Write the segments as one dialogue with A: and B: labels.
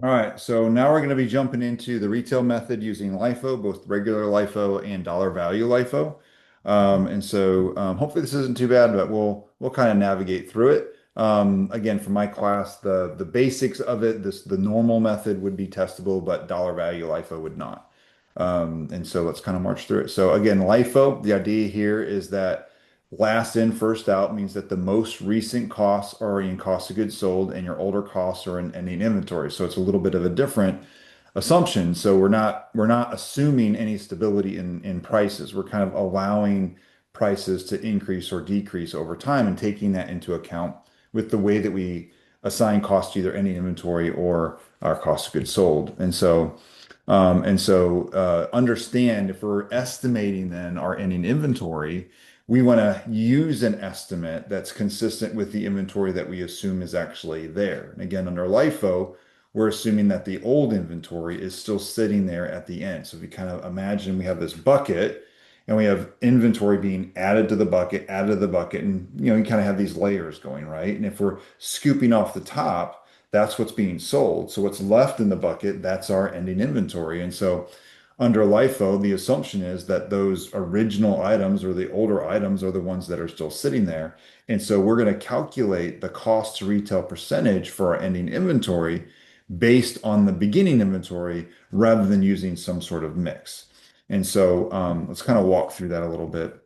A: All right, so now we're going to be jumping into the retail method using LIFO, both regular LIFO and dollar value LIFO. Hopefully this isn't too bad, but we'll kind of navigate through it. Again, for my class, the basics of it, the normal method would be testable, but dollar value LIFO would not. Let's kind of march through it. So again, LIFO, the idea here is that last in, first out means that the most recent costs are in cost of goods sold and your older costs are in ending inventory. So it's a little bit of a different assumption. So we're not assuming any stability in prices. We're kind of allowing prices to increase or decrease over time and taking that into account with the way that we assign cost to either ending inventory or our cost of goods sold. Understand if we're estimating then our ending inventory, we want to use an estimate that's consistent with the inventory that we assume is actually there. And again, under LIFO, we're assuming that the old inventory is still sitting there at the end. So if you kind of imagine we have this bucket and we have inventory being added to the bucket, and you kind of have these layers going, right? And if we're scooping off the top, that's what's being sold. So what's left in the bucket, that's our ending inventory. And so under LIFO, the assumption is that those original items or the older items are the ones that are still sitting there. And so we're going to calculate the cost to retail percentage for our ending inventory based on the beginning inventory rather than using some sort of mix. Let's kind of walk through that a little bit.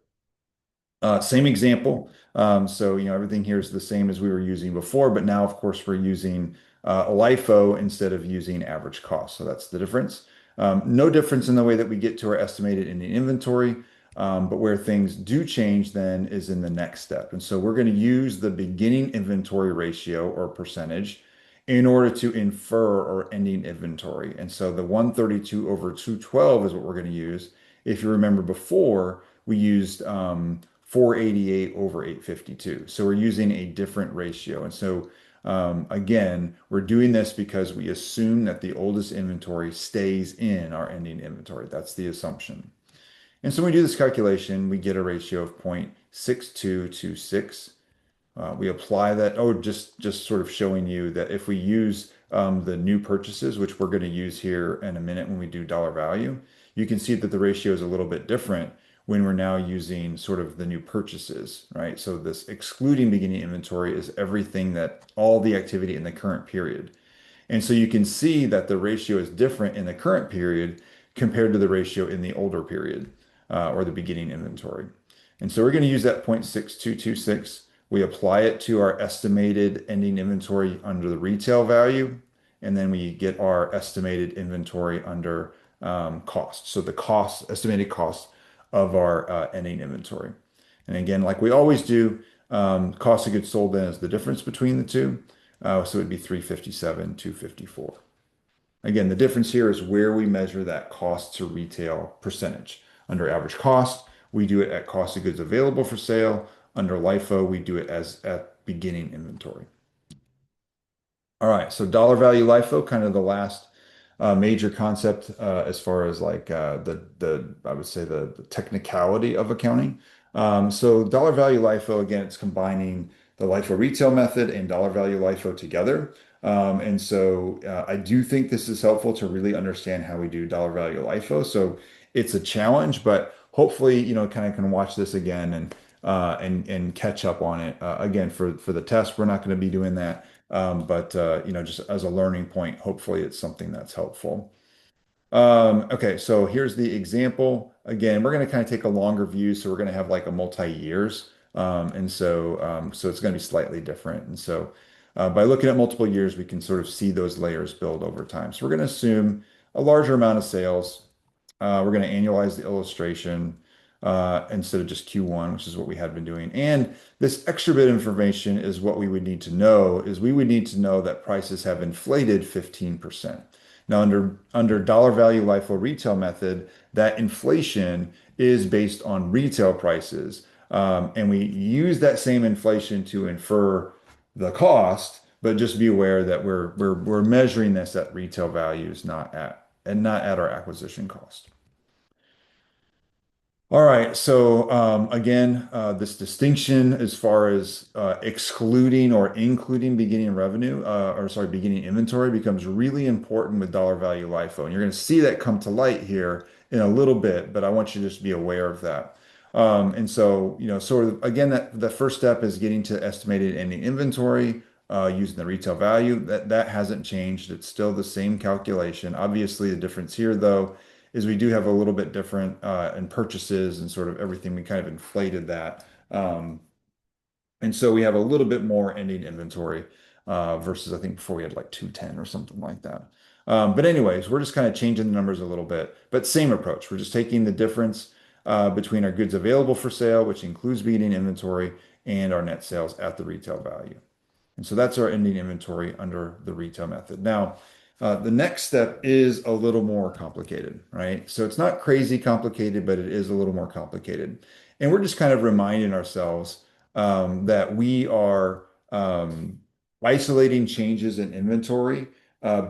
A: Same example. Everything here is the same as we were using before, but now, of course, we're using a LIFO instead of using average cost. So that's the difference. No difference in the way that we get to our estimated ending inventory, but where things do change then is in the next step. And so we're going to use the beginning inventory ratio or percentage in order to infer our ending inventory. And so the 132 over 212 is what we're going to use. If you remember before, we used 488 over 852. So we're using a different ratio. Again, we're doing this because we assume that the oldest inventory stays in our ending inventory. That's the assumption. And so when we do this calculation, we get a ratio of 0.6226. We apply that. Oh, just sort of showing you that if we use the new purchases, which we're going to use here in a minute when we do dollar value, you can see that the ratio is a little bit different when we're now using sort of the new purchases, right? So this excluding beginning inventory is everything that all the activity in the current period. And so you can see that the ratio is different in the current period compared to the ratio in the older period or the beginning inventory. And so we're going to use that 0.6226. We apply it to our estimated ending inventory under the retail value, and then we get our estimated inventory under cost. So the cost, estimated cost of our ending inventory. And again, like we always do, cost of goods sold then is the difference between the two. So it'd be 357, 254. Again, the difference here is where we measure that cost to retail percentage. Under average cost, we do it at cost of goods available for sale. Under LIFO, we do it as at beginning inventory. All right, so dollar value LIFO, kind of the last major concept as far as like the I would say the technicality of accounting. So dollar value LIFO, again, it's combining the LIFO retail method and dollar value LIFO together. I do think this is helpful to really understand how we do dollar value LIFO. So it's a challenge, but hopefully, kind of can watch this again and catch up on it. Again, for the test, we're not going to be doing that. Just as a learning point, hopefully it's something that's helpful. Okay, so here's the example. Again, we're going to kind of take a longer view, so we're going to have like a multi-years. So it's going to be slightly different. By looking at multiple years, we can sort of see those layers build over time. So we're going to assume a larger amount of sales. We're going to annualize the illustration instead of just Q1, which is what we had been doing. And this extra bit of information is what we would need to know, is we would need to know that prices have inflated 15%. Now, under dollar value LIFO retail method, that inflation is based on retail prices. And we use that same inflation to infer the cost, but just be aware that we're measuring this at retail values, not at our acquisition cost. All right. So again, this distinction as far as excluding or including beginning revenue, or sorry, beginning inventory becomes really important with dollar value LIFO. And you're going to see that come to light here in a little bit, but I want you to just be aware of that. And so, sort of again, that the first step is getting to estimated ending inventory using the retail value. That hasn't changed. It's still the same calculation. Obviously, the difference here, though, is we do have a little bit different in purchases and sort of everything. We kind of inflated that. And so we have a little bit more ending inventory versus I think before we had like 210 or something like that. But anyways, we're just kind of changing the numbers a little bit, but same approach. We're just taking the difference between our goods available for sale, which includes beginning inventory, and our net sales at the retail value. And so that's our ending inventory under the retail method. Now, the next step is a little more complicated, right? So it's not crazy complicated, but it is a little more complicated. And we're just kind of reminding ourselves that we are isolating changes in inventory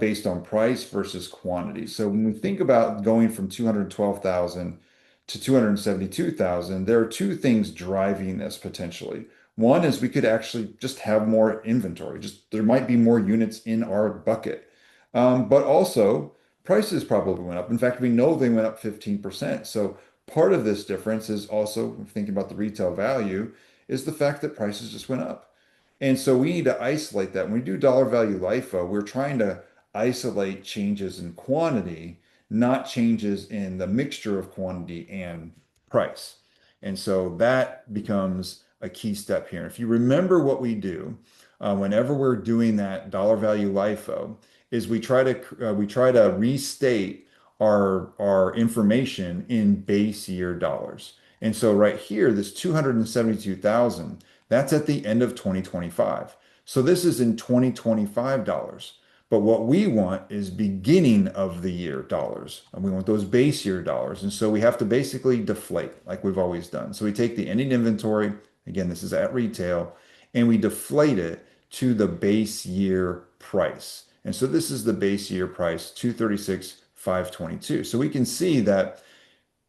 A: based on price versus quantity. So when we think about going from 212,000 to 272,000, there are two things driving this potentially. One is we could actually just have more inventory. Just there might be more units in our bucket. But also prices probably went up. In fact, we know they went up 15%. So part of this difference is also thinking about the retail value is the fact that prices just went up. And so we need to isolate that. When we do dollar value LIFO, we're trying to isolate changes in quantity, not changes in the mixture of quantity and price. And so that becomes a key step here. If you remember what we do, whenever we're doing that dollar value LIFO, is we try to restate our information in base year dollars. And so right here, this 272,000, that's at the end of 2025. So this is in 2025 dollars. But what we want is beginning of the year dollars. And we want those base year dollars. And so we have to basically deflate like we've always done. So we take the ending inventory, again, this is at retail, and we deflate it to the base year price. And so this is the base year price, 236,522. So we can see that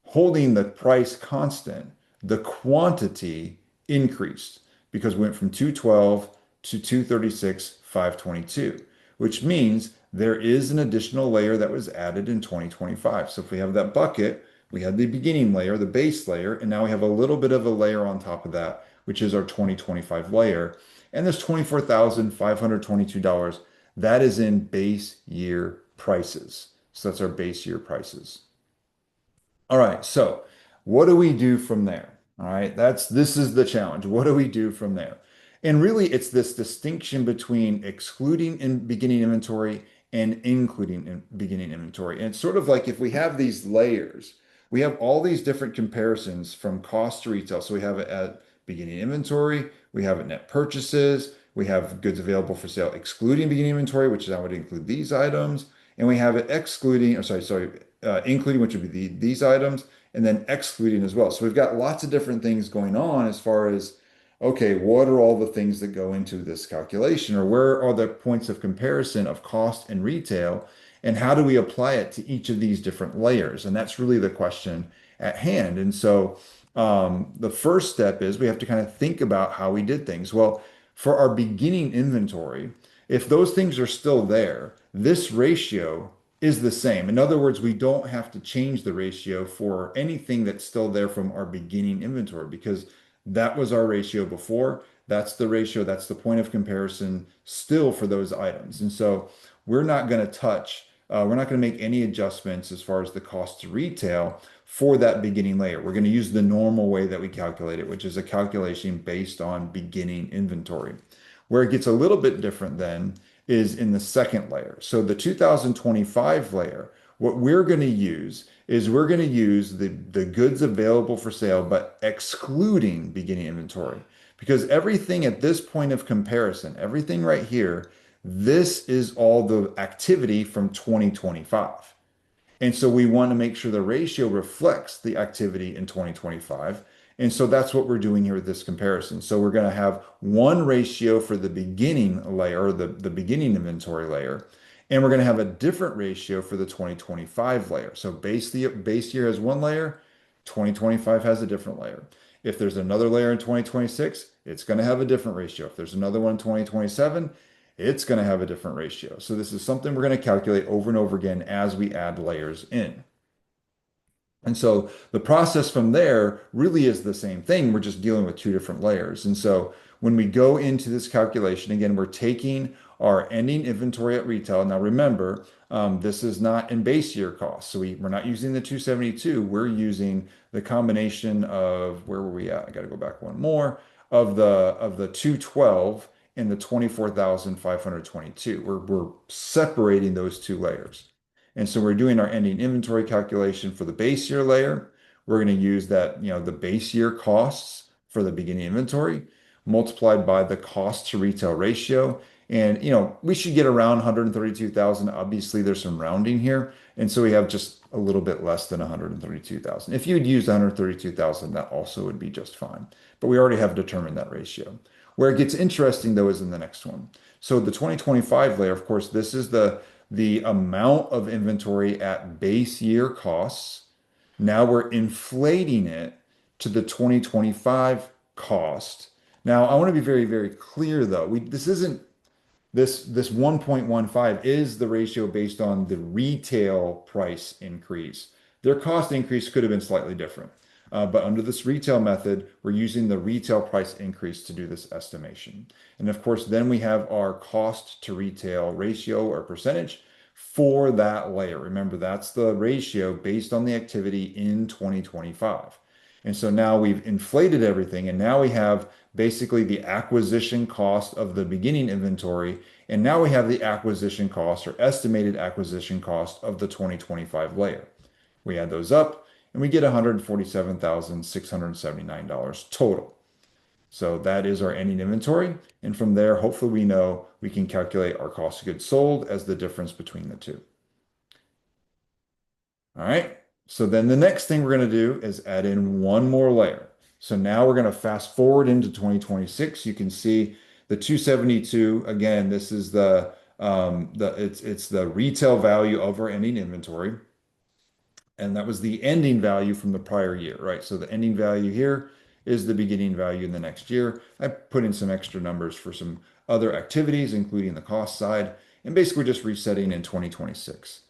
A: holding the price constant, the quantity increased because we went from 212 to 236,522, which means there is an additional layer that was added in 2025. So if we have that bucket, we had the beginning layer, the base layer, and now we have a little bit of a layer on top of that, which is our 2025 layer. And this $24,522, that is in base year prices. So that's our base year prices. All right, so what do we do from there? All right, this is the challenge. What do we do from there? And really, it's this distinction between excluding in beginning inventory and including in beginning inventory. And it's sort of like if we have these layers, we have all these different comparisons from cost to retail. So we have it at beginning inventory, we have it net purchases, we have goods available for sale excluding beginning inventory, which that would include these items, and we have it excluding, or sorry, including, which would be these items, and then excluding as well. So we've got lots of different things going on as far as, okay, what are all the things that go into this calculation, or where are the points of comparison of cost and retail, and how do we apply it to each of these different layers? And that's really the question at hand. And so the first step is we have to kind of think about how we did things. Well, for our beginning inventory, if those things are still there, this ratio is the same. In other words, we don't have to change the ratio for anything that's still there from our beginning inventory because that was our ratio before. That's the ratio, that's the point of comparison still for those items. And so we're not going to we're not going to make any adjustments as far as the cost to retail for that beginning layer. We're going to use the normal way that we calculate it, which is a calculation based on beginning inventory. Where it gets a little bit different then is in the second layer. So the 2025 layer, what we're going to use is we're going to use the goods available for sale, but excluding beginning inventory. Because everything at this point of comparison, everything right here, this is all the activity from 2025. And so we want to make sure the ratio reflects the activity in 2025. And so that's what we're doing here with this comparison. So we're going to have one ratio for the beginning layer, the beginning inventory layer, and we're going to have a different ratio for the 2025 layer. So base year has one layer, 2025 has a different layer. If there's another layer in 2026, it's going to have a different ratio. If there's another one in 2027, it's going to have a different ratio. So this is something we're going to calculate over and over again as we add layers in. And so the process from there really is the same thing. We're just dealing with two different layers. And so when we go into this calculation, again, we're taking our ending inventory at retail. Now remember, this is not in base year cost. So we're not using the 272. We're using the combination of, where were we at? I got to go back one more, of the 212 and the 24,522. We're separating those two layers. And so we're doing our ending inventory calculation for the base year layer. We're going to use that, the base year costs for the beginning inventory multiplied by the cost to retail ratio. And, we should get around 132,000. Obviously, there's some rounding here. And so we have just a little bit less than 132,000. If you'd used 132,000, that also would be just fine. But we already have determined that ratio. Where it gets interesting, though, is in the next one. So the 2025 layer, of course, this is the amount of inventory at base year costs. Now we're inflating it to the 2025 cost. Now, I want to be very, very clear though. This isn't this 1.15 is the ratio based on the retail price increase. Their cost increase could have been slightly different. But under this retail method, we're using the retail price increase to do this estimation. And of course, then we have our cost to retail ratio or percentage for that layer. Remember, that's the ratio based on the activity in 2025. And so now we've inflated everything, and now we have basically the acquisition cost of the beginning inventory, and now we have the acquisition cost or estimated acquisition cost of the 2025 layer. We add those up, and we get $147,679 total. So that is our ending inventory. And from there, hopefully we know we can calculate our cost of goods sold as the difference between the two. All right. So then the next thing we're going to do is add in one more layer. So now we're going to fast forward into 2026. You can see the 272. Again, this is it's the retail value of our ending inventory. And that was the ending value from the prior year, right? So the ending value here is the beginning value in the next year. I put in some extra numbers for some other activities, including the cost side, and basically just resetting in 2026.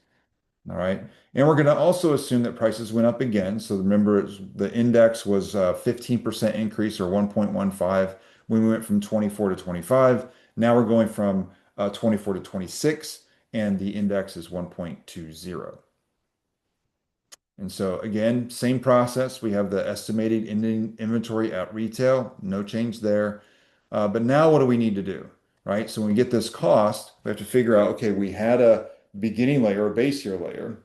A: All right. And we're going to also assume that prices went up again. So remember, the index was a 15% increase or 1.15 when we went from 24 to 25. Now we're going from 24 to 26, and the index is 1.20. And so again, same process. We have the estimated ending inventory at retail, no change there. But now what do we need to do, right? So when we get this cost, we have to figure out, okay, we had a beginning layer, a base year layer.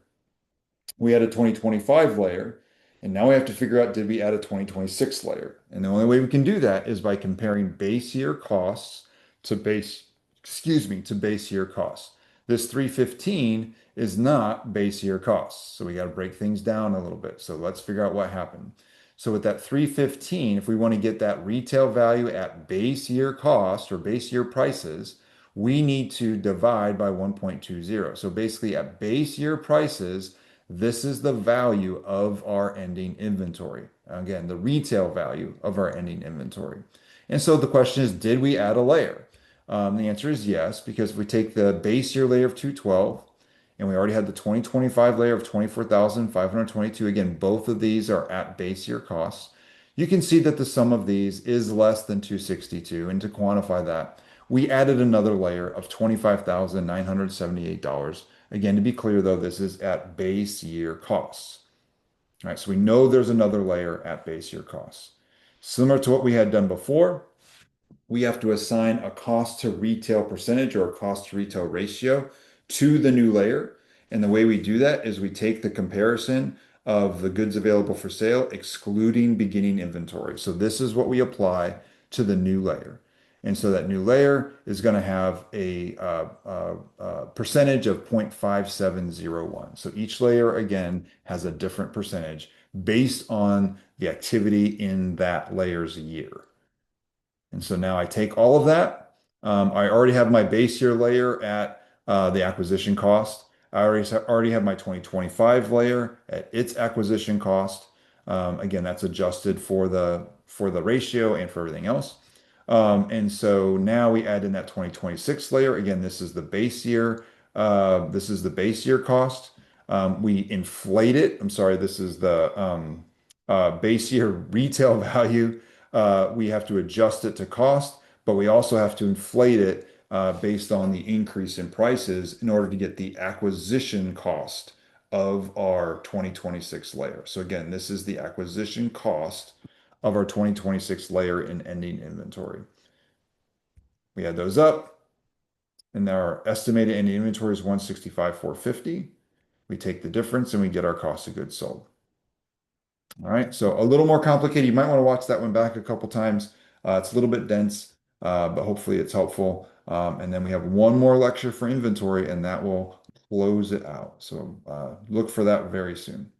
A: We had a 2025 layer, and now we have to figure out, did we add a 2026 layer? And the only way we can do that is by comparing base year costs to to base year costs. This 315 is not base year costs. So we got to break things down a little bit. So let's figure out what happened. So with that 315, if we want to get that retail value at base year cost or base year prices, we need to divide by 1.20. So basically at base year prices, this is the value of our ending inventory. Again, the retail value of our ending inventory. And so the question is, did we add a layer? The answer is yes, because if we take the base year layer of 212, and we already had the 2025 layer of 24,522. Again, both of these are at base year costs. You can see that the sum of these is less than 262. And to quantify that, we added another layer of $25,978. Again, to be clear though, this is at base year costs. All right, so we know there's another layer at base year costs. Similar to what we had done before, we have to assign a cost to retail percentage or a cost to retail ratio to the new layer. And the way we do that is we take the comparison of the goods available for sale, excluding beginning inventory. So this is what we apply to the new layer. And so that new layer is going to have a percentage of 0.5701. So each layer, again, has a different percentage based on the activity in that layer's year. And so now I take all of that. I already have my base year layer at the acquisition cost. I already have my 2025 layer at its acquisition cost. Again, that's adjusted for the ratio and for everything else. And so now we add in that 2026 layer. Again, this is the base year. This is the base year cost. We inflate it. I'm sorry, this is the base year retail value. We have to adjust it to cost, but we also have to inflate it based on the increase in prices in order to get the acquisition cost of our 2026 layer. So again, this is the acquisition cost of our 2026 layer in ending inventory. We add those up, and our estimated ending inventory is 165,450. We take the difference and we get our cost of goods sold. All right, so a little more complicated. You might want to watch that one back a couple times. It's a little bit dense, but hopefully it's helpful. And then we have one more lecture for inventory, and that will close it out. So look for that very soon.